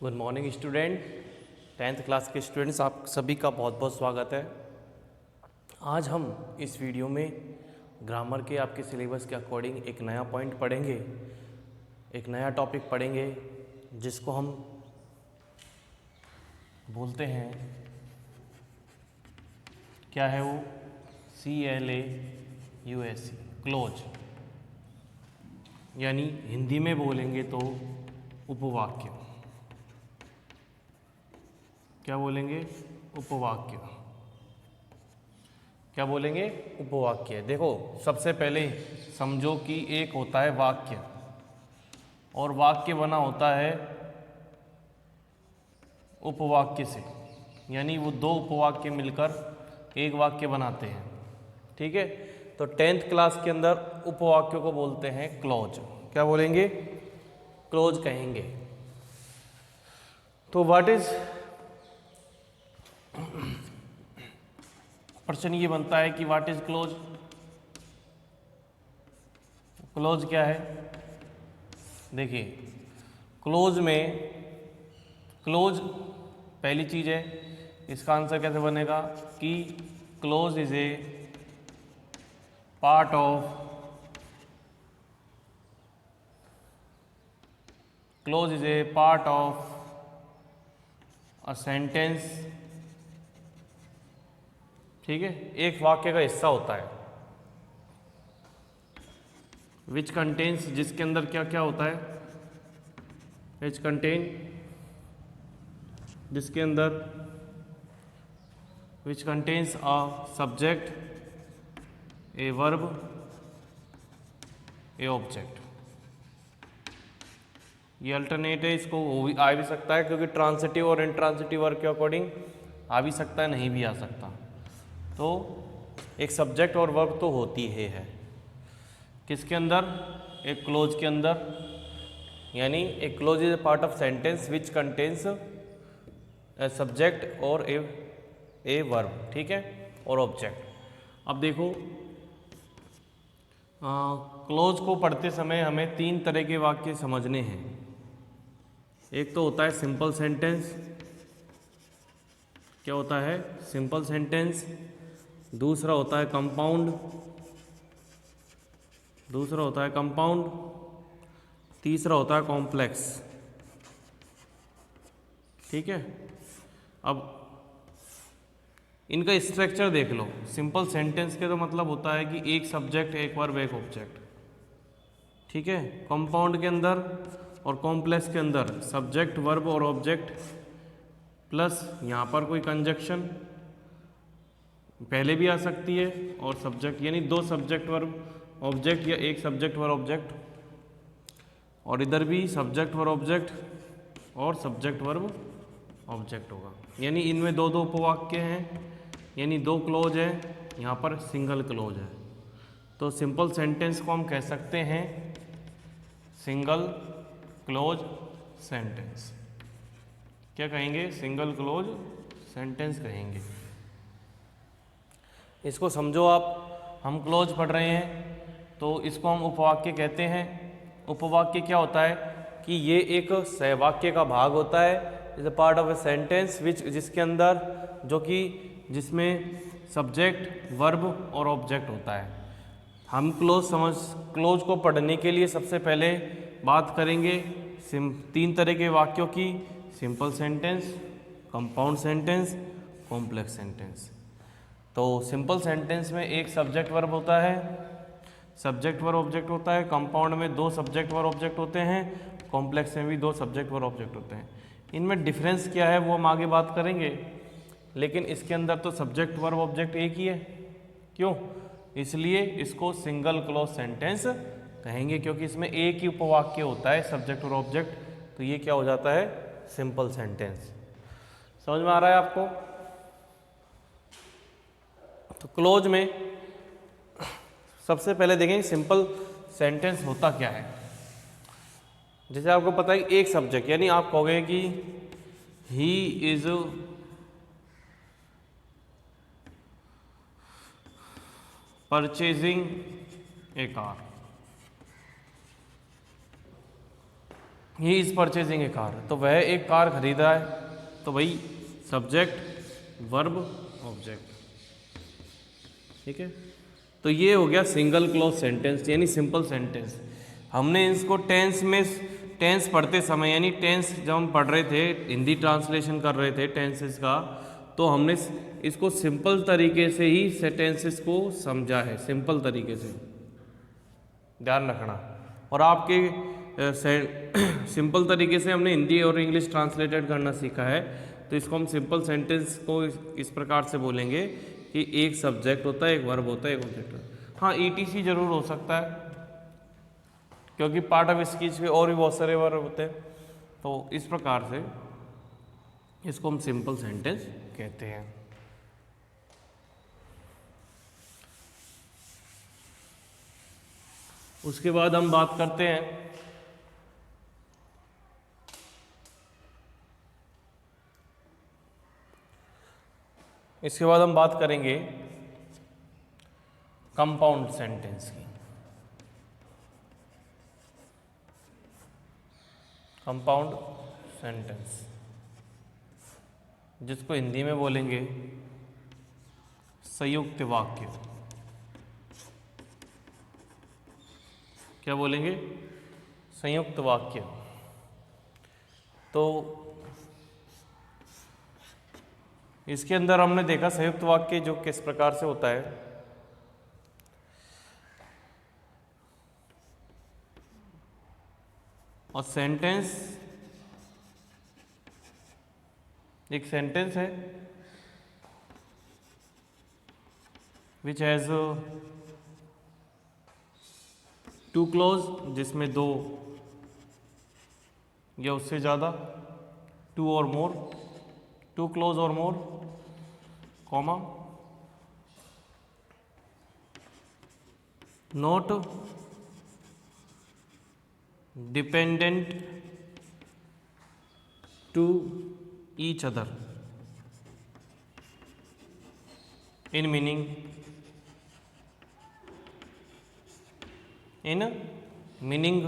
Good morning student, 10th class के students, आप सभी का बहुत बहुत स्वागत है। आज हम इस वीडियो में ग्रामर के आपके सिलेबस के अकॉर्डिंग एक नया पॉइंट पढ़ेंगे, एक नया टॉपिक पढ़ेंगे जिसको हम बोलते हैं, क्या है वो, CLAUSE, क्लोज, यानी हिंदी में बोलेंगे तो उपवाक्य। क्या बोलेंगे? उपवाक्य। क्या बोलेंगे? उपवाक्य। देखो, सबसे पहले समझो कि एक होता है वाक्य और वाक्य बना होता है उपवाक्य से, यानी वो दो उपवाक्य मिलकर एक वाक्य बनाते हैं। ठीक है, तो 10th क्लास के अंदर उपवाक्यों को बोलते हैं क्लोज। क्या बोलेंगे? क्लोज कहेंगे। तो व्हाट इज, प्रश्न ये बनता है कि व्हाट इज क्लोज। क्लोज क्या है? देखिए, क्लोज में, क्लोज पहली चीज है, इसका आंसर कैसे बनेगा कि close is a part of, close is a part of a sentence. ठीक है, एक वाक्य का हिस्सा होता है, विच कंटेन्स, जिसके अंदर क्या क्या होता है, विच कंटेन, जिसके अंदर, which contains a subject, a verb, A object. ये अल्टरनेट है, इसको आ भी सकता है क्योंकि ट्रांसिटिव और इंट्रांसिटिव वर्ब के अकॉर्डिंग आ भी सकता है, नहीं भी आ सकता। तो एक सब्जेक्ट और वर्ब तो होती है किसके अंदर? एक क्लोज के अंदर, यानी एक close is a part of sentence which contains a subject और ए वर्ब। ठीक है, और ऑब्जेक्ट। अब देखो, क्लोज को पढ़ते समय हमें तीन तरह के वाक्य समझने हैं। एक तो होता है सिंपल सेंटेंस। क्या होता है? Simple sentence. दूसरा होता है कंपाउंड, दूसरा होता है कंपाउंड, तीसरा होता है कॉम्प्लेक्स। ठीक है, अब इनका स्ट्रक्चर देख लो। सिंपल सेंटेंस के तो मतलब होता है कि एक सब्जेक्ट, एक वर्ब, एक ऑब्जेक्ट। ठीक है, कंपाउंड के अंदर और कॉम्प्लेक्स के अंदर सब्जेक्ट, वर्ब और ऑब्जेक्ट प्लस यहाँ पर कोई कंजक्शन पहले भी आ सकती है और सब्जेक्ट, यानी दो सब्जेक्ट वर्ब ऑब्जेक्ट या एक सब्जेक्ट वर्ब ऑब्जेक्ट, और इधर भी सब्जेक्ट वर्ब ऑब्जेक्ट और सब्जेक्ट वर्ब ऑब्जेक्ट होगा। यानी इनमें दो दो उपवाक्य हैं, यानी दो क्लोज है, यहाँ पर सिंगल क्लोज है। तो सिंपल सेंटेंस को हम कह सकते हैं सिंगल क्लोज सेंटेंस। क्या कहेंगे? सिंगल क्लोज सेंटेंस कहेंगे। इसको समझो आप, हम क्लोज पढ़ रहे हैं तो इसको हम उपवाक्य कहते हैं। उपवाक्य क्या होता है कि ये एक सहवाक्य का भाग होता है, is a part of A sentence विच, जिसके अंदर, जो कि जिसमें सब्जेक्ट, वर्ब और ऑब्जेक्ट होता है। हम क्लोज को पढ़ने के लिए सबसे पहले बात करेंगे तीन तरह के वाक्यों की: simple sentence, compound sentence, complex sentence. तो सिंपल सेंटेंस में एक सब्जेक्ट वर्ब होता है, सब्जेक्ट वर्ब ऑब्जेक्ट होता है। कंपाउंड में दो सब्जेक्ट वर्ब ऑब्जेक्ट होते हैं, कॉम्प्लेक्स में भी दो सब्जेक्ट वर्ब ऑब्जेक्ट होते हैं। इनमें डिफरेंस क्या है वो हम आगे बात करेंगे, लेकिन इसके अंदर तो सब्जेक्ट वर्ब ऑब्जेक्ट एक ही है। क्यों? इसलिए इसको सिंगल क्लोज सेंटेंस कहेंगे, क्योंकि इसमें एक ही उपवाक्य होता है, सब्जेक्ट और ऑब्जेक्ट। तो ये क्या हो जाता है? Simple sentence. समझ में आ रहा है आपको? तो क्लोज में सबसे पहले देखेंगे सिंपल सेंटेंस होता क्या है। जैसे आपको पता है कि एक सब्जेक्ट, यानी आप कहोगे कि he is purchasing A car. He is purchasing A car, तो वह एक कार खरीद रहा है। तो भाई सब्जेक्ट वर्ब ऑब्जेक्ट, ठीक है। तो ये हो गया सिंगल क्लॉज सेंटेंस यानी सिंपल सेंटेंस। हमने इसको टेंस में, टेंस पढ़ते समय यानी टेंस जब हम पढ़ रहे थे, हिंदी ट्रांसलेशन कर रहे थे टेंसेस का, तो हमने इसको सिंपल तरीके से ही सेंटेंसेस को समझा है, सिंपल तरीके से, ध्यान रखना। और आपके सिंपल तरीके से हमने हिंदी और इंग्लिश ट्रांसलेटेड करना सीखा है। तो इसको हम सिंपल सेंटेंस को इस प्रकार से बोलेंगे कि एक सब्जेक्ट होता है, एक वर्ब होता है, एक ऑब्जेक्ट होता है। हाँ, ईटीसी जरूर हो सकता है क्योंकि पार्ट ऑफ स्पीच में और भी बहुत सारे वर्ब होते हैं। तो इस प्रकार से इसको हम सिंपल सेंटेंस कहते हैं। उसके बाद हम बात करते हैं इसके बाद हम बात करेंगे कंपाउंड सेंटेंस की। कंपाउंड सेंटेंस जिसको हिंदी में बोलेंगे संयुक्त वाक्य। क्या बोलेंगे? संयुक्त वाक्य। तो इसके अंदर हमने देखा संयुक्त वाक्य जो किस प्रकार से होता है। और सेंटेंस, एक सेंटेंस है विच हैज टू क्लॉज, जिसमें दो या उससे ज़्यादा, टू और मोर, टू क्लॉज और more, comma, not dependent to each other in meaning, in meaning.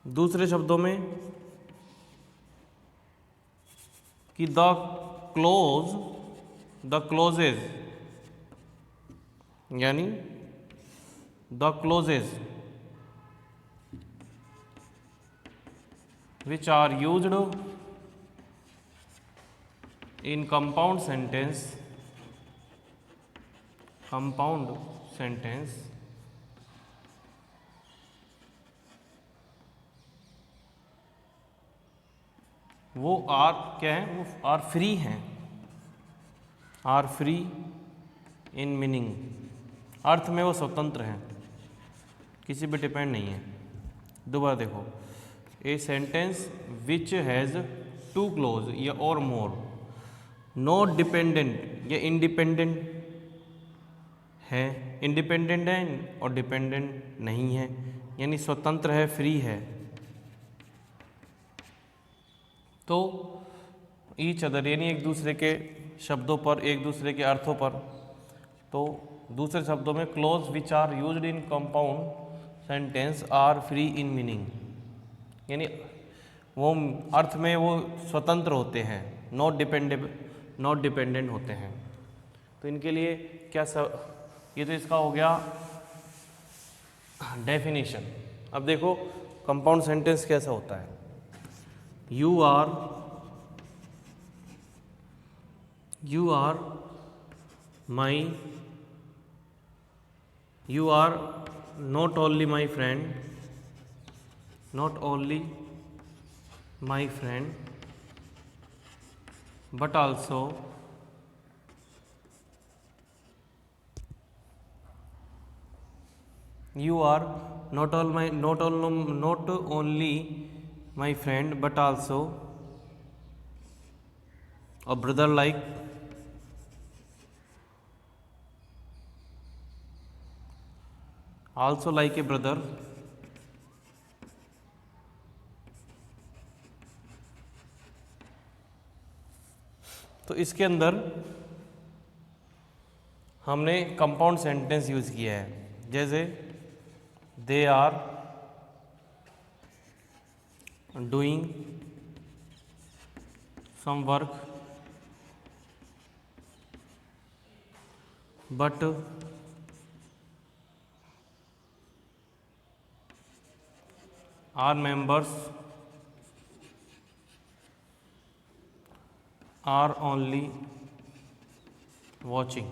दूसरे शब्दों में कि द क्लोजेज यानी the clauses which are used in compound sentence वो आर क्या है? वो आर फ्री हैं, आर फ्री इन मीनिंग, अर्थ में वो स्वतंत्र हैं, किसी पे डिपेंड नहीं है। दोबारा देखो, a sentence which has two clause या और मोर, नॉट डिपेंडेंट या इंडिपेंडेंट है, इंडिपेंडेंट है और डिपेंडेंट नहीं है, यानी स्वतंत्र है, फ्री है। तो ईच अदर यानी एक दूसरे के शब्दों पर, एक दूसरे के अर्थों पर। तो दूसरे शब्दों में clause which are used in compound sentence are free in meaning, यानी वो अर्थ में वो स्वतंत्र होते हैं, नॉट डिपेंडेंट होते हैं। तो इनके लिए क्या ये तो इसका हो गया डेफिनेशन। अब देखो कंपाउंड सेंटेंस कैसा होता है। You are not only my friend, but also you are not only my friend but also a brother like, also like a brother, तो इसके अंदर हमने कंपाउंड सेंटेंस यूज़ किया है। जैसे they are doing some work but our members are only watching.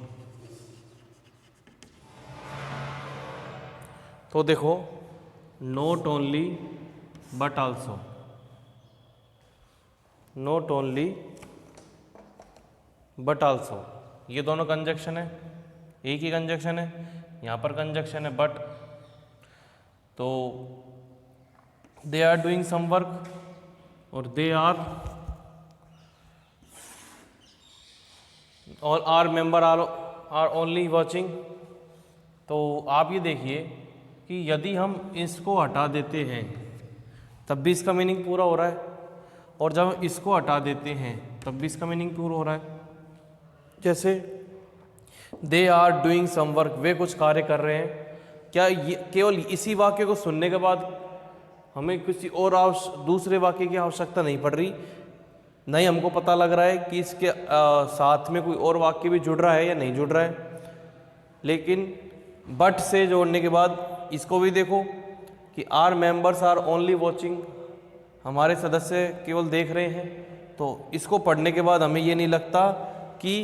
तो देखो, not only but also, not only but also, ये दोनों कंजक्शन है, एक ही कंजक्शन है, यहाँ पर कंजक्शन है बट। तो they are doing some work और they are member are only watching. तो आप ये देखिए कि यदि हम इसको हटा देते हैं तब भी इसका मीनिंग पूरा हो रहा है, और जब हम इसको हटा देते हैं तब भी इसका मीनिंग पूरा हो रहा है। जैसे they are doing some work, वे कुछ कार्य कर रहे हैं। क्या ये केवल इसी वाक्य को सुनने के बाद हमें किसी और दूसरे वाक्य की आवश्यकता नहीं पड़ रही? नहीं, हमको पता लग रहा है कि इसके साथ में कोई और वाक्य भी जुड़ रहा है या नहीं जुड़ रहा है। लेकिन बट से जोड़ने के बाद इसको भी देखो कि our members are only watching, हमारे सदस्य केवल देख रहे हैं। तो इसको पढ़ने के बाद हमें ये नहीं लगता कि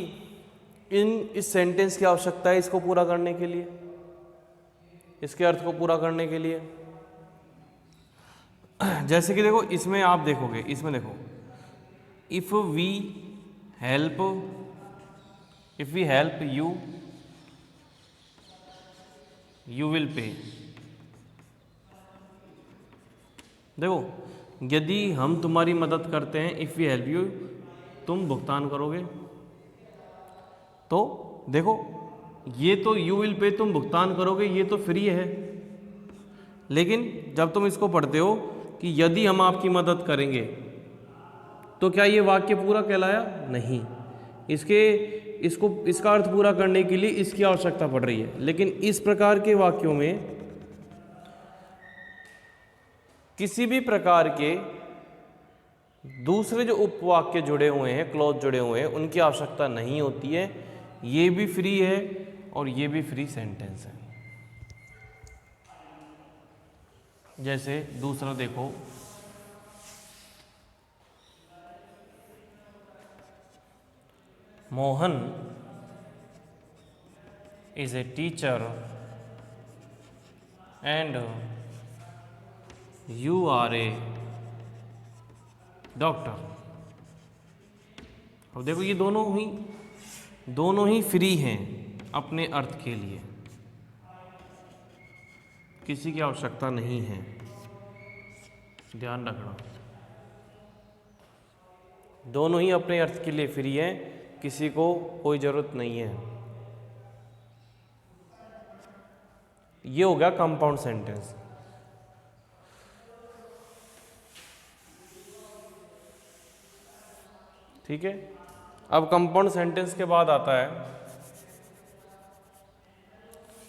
इस सेंटेंस की आवश्यकता है इसको पूरा करने के लिए, इसके अर्थ को पूरा करने के लिए। जैसे कि देखो, इसमें आप देखोगे, इसमें देखो, if we help you you will pay. देखो, यदि हम तुम्हारी मदद करते हैं, इफ वी हेल्प यू, तुम भुगतान करोगे। तो देखो, ये तो यू विल पे, तुम भुगतान करोगे, ये तो फ्री है। लेकिन जब तुम इसको पढ़ते हो कि यदि हम आपकी मदद करेंगे, तो क्या ये वाक्य पूरा कहलाया? नहीं। इसका अर्थ पूरा करने के लिए इसकी आवश्यकता पड़ रही है। लेकिन इस प्रकार के वाक्यों में किसी भी प्रकार के दूसरे जो उपवाक्य जुड़े हुए हैं, क्लॉज जुड़े हुए हैं, उनकी आवश्यकता नहीं होती है। ये भी फ्री है और ये भी फ्री सेंटेंस है। जैसे दूसरा देखो, Mohan is a teacher and you are a doctor. अब देखो, ये दोनों ही फ्री हैं अपने अर्थ के लिए, किसी की आवश्यकता नहीं है, ध्यान रखना। दोनों ही अपने अर्थ के लिए फ्री हैं, किसी को कोई ज़रूरत नहीं है। ये हो गया कंपाउंड सेंटेंस। ठीक है। अब कंपाउंड सेंटेंस के बाद आता है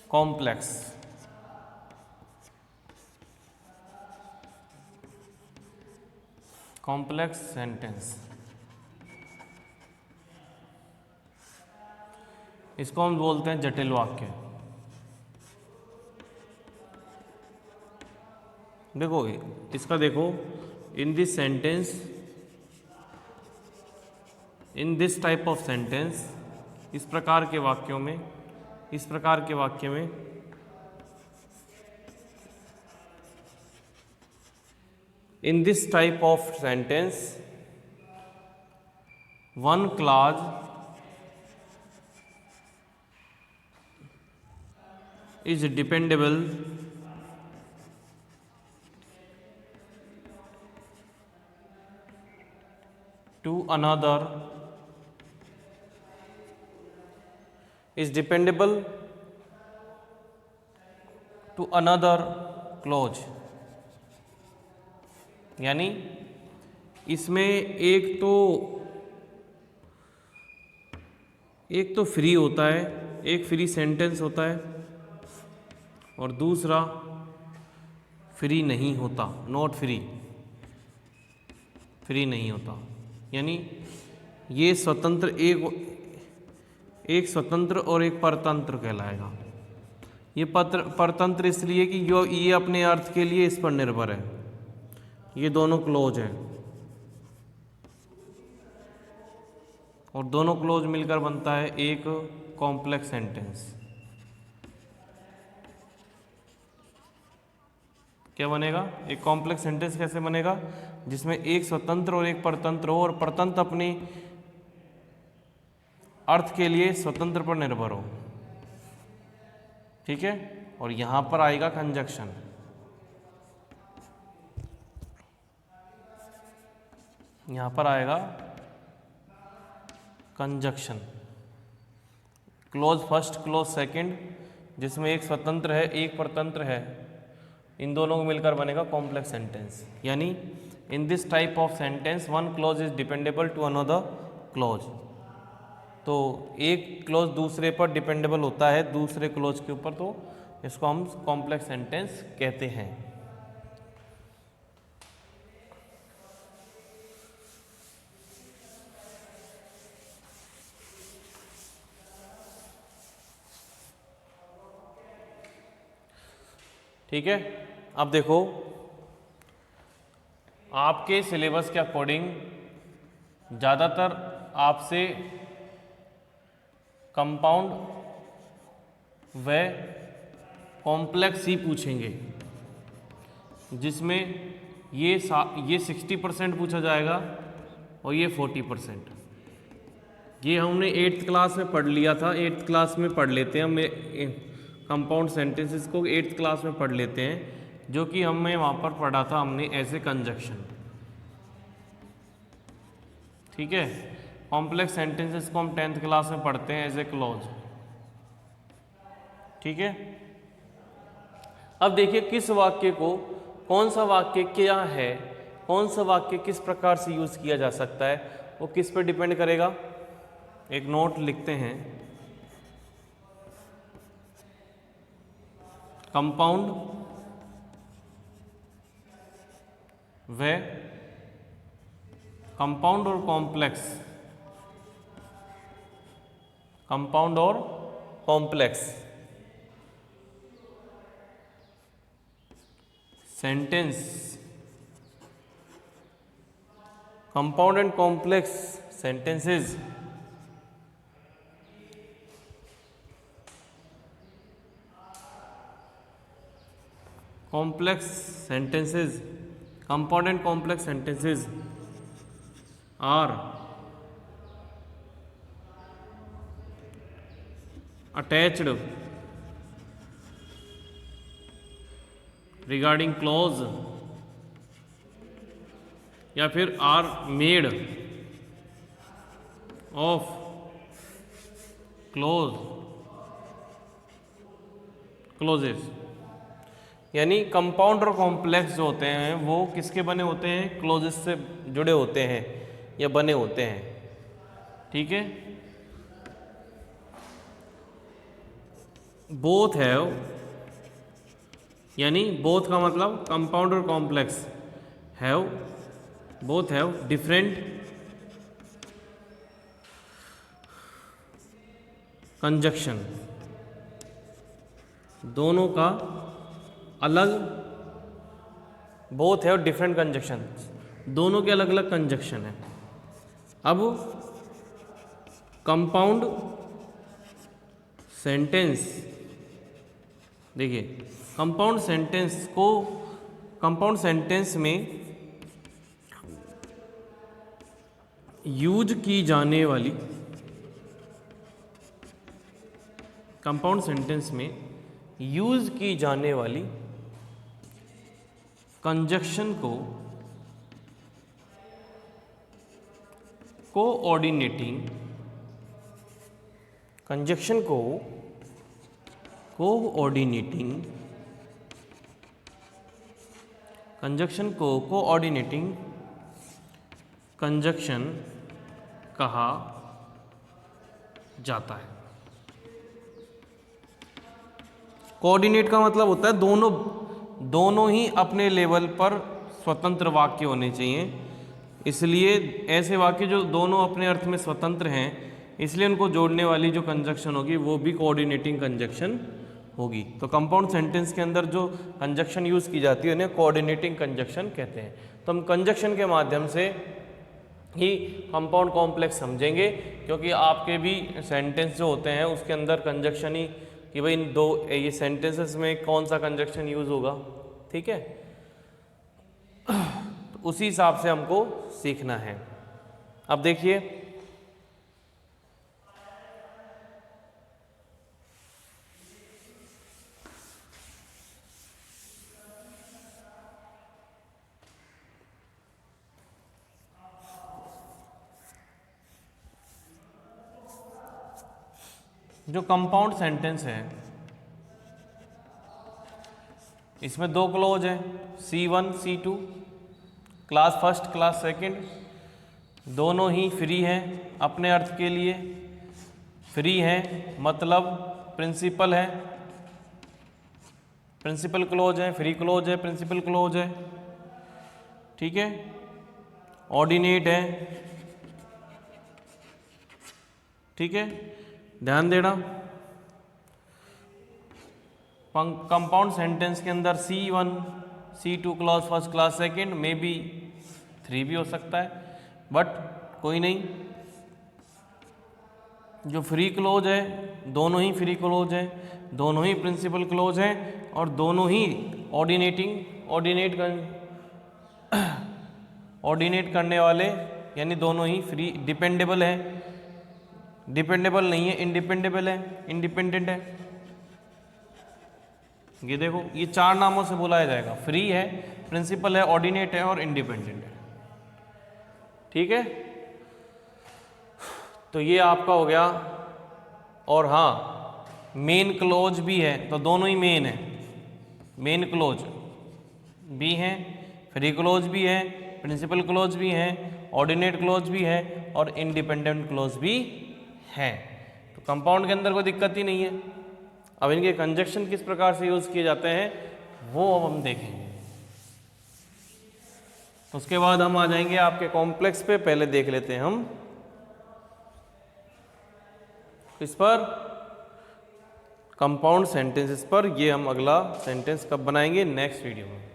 कॉम्प्लेक्स। कॉम्प्लेक्स सेंटेंस, इसको हम बोलते हैं जटिल वाक्य। देखो, इसका देखो, in this sentence, in this type of sentence, इस प्रकार के वाक्यों में, इस प्रकार के वाक्य में इन this type of sentence one clause is dependable to another, is dependable to another clause। यानी इसमें एक तो फ्री होता है, एक फ्री सेंटेंस होता है, और दूसरा फ्री नहीं होता, नॉट फ्री, फ्री नहीं होता। यानी ये स्वतंत्र, एक स्वतंत्र और एक परतंत्र कहलाएगा। ये परतंत्र इसलिए कि ये अपने अर्थ के लिए इस पर निर्भर है, ये दोनों क्लोज हैं और दोनों क्लोज मिलकर बनता है एक कॉम्प्लेक्स सेंटेंस। क्या बनेगा? एक कॉम्प्लेक्स सेंटेंस कैसे बनेगा? जिसमें एक स्वतंत्र और एक परतंत्र हो, और परतंत्र अपनी अर्थ के लिए स्वतंत्र पर निर्भर हो। ठीक है, और यहां पर आएगा कंजक्शन। यहां पर आएगा conjunction, close first close second, जिसमें एक स्वतंत्र है एक परतंत्र है, इन दोनों को मिलकर बनेगा कॉम्प्लेक्स सेंटेंस। यानी in this type of sentence one clause is dependable to another clause. तो एक क्लोज दूसरे पर डिपेंडेबल होता है दूसरे क्लोज के ऊपर, तो इसको हम कॉम्प्लेक्स सेंटेंस कहते हैं। ठीक है, अब देखो आपके सिलेबस के अकॉर्डिंग ज़्यादातर आपसे कंपाउंड व कॉम्प्लेक्स ही पूछेंगे, जिसमें ये 60% पूछा जाएगा और ये 40%। ये हमने 8th क्लास में पढ़ लिया था, 8th क्लास में पढ़ लेते हैं हम कंपाउंड सेंटेंसेस को 8th क्लास में पढ़ लेते हैं, जो कि हमने वहाँ पर पढ़ा था हमने एज ए कंजक्शन। ठीक है, कॉम्प्लेक्स सेंटेंसेस को हम 10th क्लास में पढ़ते हैं एज ए क्लॉज। ठीक है, अब देखिए किस वाक्य को, कौन सा वाक्य क्या है, कौन सा वाक्य किस प्रकार से यूज किया जा सकता है, वो किस पर डिपेंड करेगा। एक नोट लिखते हैं, कंपाउंड व कंपाउंड और कॉम्प्लेक्स, कंपाउंड और complex sentence, compound and complex sentences compound and complex sentences are attached regarding clause या फिर are made of clauses। यानी कंपाउंड और कॉम्प्लेक्स जो होते हैं वो किसके बने होते हैं? क्लोजेस से जुड़े होते हैं या बने होते हैं। ठीक है, बोथ हैव, यानी बोथ का मतलब कंपाउंड और complex, have, both have different conjunction, दोनों का अलग, बोथ हैव डिफरेंट कंजक्शन, दोनों के अलग अलग कंजक्शन है। अब कंपाउंड सेंटेंस देखिए, कंपाउंड सेंटेंस में यूज की जाने वाली, कंपाउंड सेंटेंस में यूज की जाने वाली कंजक्शन को कोऑर्डिनेटिंग, कंजक्शन को कोऑर्डिनेटिंग, कंजक्शन को कोऑर्डिनेटिंग कंजक्शन कहा जाता है। कोऑर्डिनेट का मतलब होता है दोनों ही अपने लेवल पर स्वतंत्र वाक्य होने चाहिए। इसलिए ऐसे वाक्य जो दोनों अपने अर्थ में स्वतंत्र हैं, इसलिए उनको जोड़ने वाली जो कंजक्शन होगी वो भी कोऑर्डिनेटिंग कंजक्शन होगी। तो कंपाउंड सेंटेंस के अंदर जो कंजक्शन यूज़ की जाती है उन्हें कोऑर्डिनेटिंग कंजक्शन कहते हैं। तो हम कंजक्शन के माध्यम से ही कंपाउंड कॉम्प्लेक्स समझेंगे, क्योंकि आपके भी सेंटेंस जो होते हैं उसके अंदर कंजक्शन ही कि भाई इन दो ये सेंटेंसेस में कौन सा कंजक्शन यूज़ होगा, ठीक है। तो उसी हिसाब से हमको सीखना है। अब देखिए जो कंपाउंड सेंटेंस है इसमें दो क्लॉज हैं, C1 C2, class first class second, दोनों ही फ्री हैं अपने अर्थ के लिए। फ्री हैं मतलब प्रिंसिपल है, प्रिंसिपल क्लॉज है, फ्री क्लॉज है, प्रिंसिपल क्लॉज है, ठीक है। ऑर्डिनेट है, ठीक है, ध्यान देना। कंपाउंड सेंटेंस के अंदर C1 C2 clause first class second में भी 3 भी हो सकता है, बट कोई नहीं। जो फ्री क्लोज है दोनों ही फ्री क्लोज है, दोनों ही प्रिंसिपल क्लोज हैं और दोनों ही ऑर्डिनेट करने वाले, यानी दोनों ही फ्री डिपेंडेबल है, डिपेंडेबल नहीं है, इंडिपेंडेबल है, इंडिपेंडेंट है। ये देखो ये 4 नामों से बुलाया जाएगा, फ्री है, प्रिंसिपल है, ऑर्डिनेट है और इंडिपेंडेंट है, ठीक है। तो ये आपका हो गया। और हाँ, मेन क्लोज भी है, तो दोनों ही मेन है, मेन क्लोज भी हैं, फ्री क्लोज भी है, प्रिंसिपल क्लोज भी है, ऑर्डिनेट क्लोज भी है और इंडिपेंडेंट क्लोज भी है। तो कंपाउंड के अंदर कोई दिक्कत ही नहीं है। अब इनके कंजक्शन किस प्रकार से यूज़ किए जाते हैं वो अब हम देखेंगे। उसके बाद हम आ जाएंगे आपके कॉम्प्लेक्स पे। पहले देख लेते हैं हम इस पर कंपाउंड सेंटेंसेस पर। ये हम अगला सेंटेंस कब बनाएंगे, नेक्स्ट वीडियो में।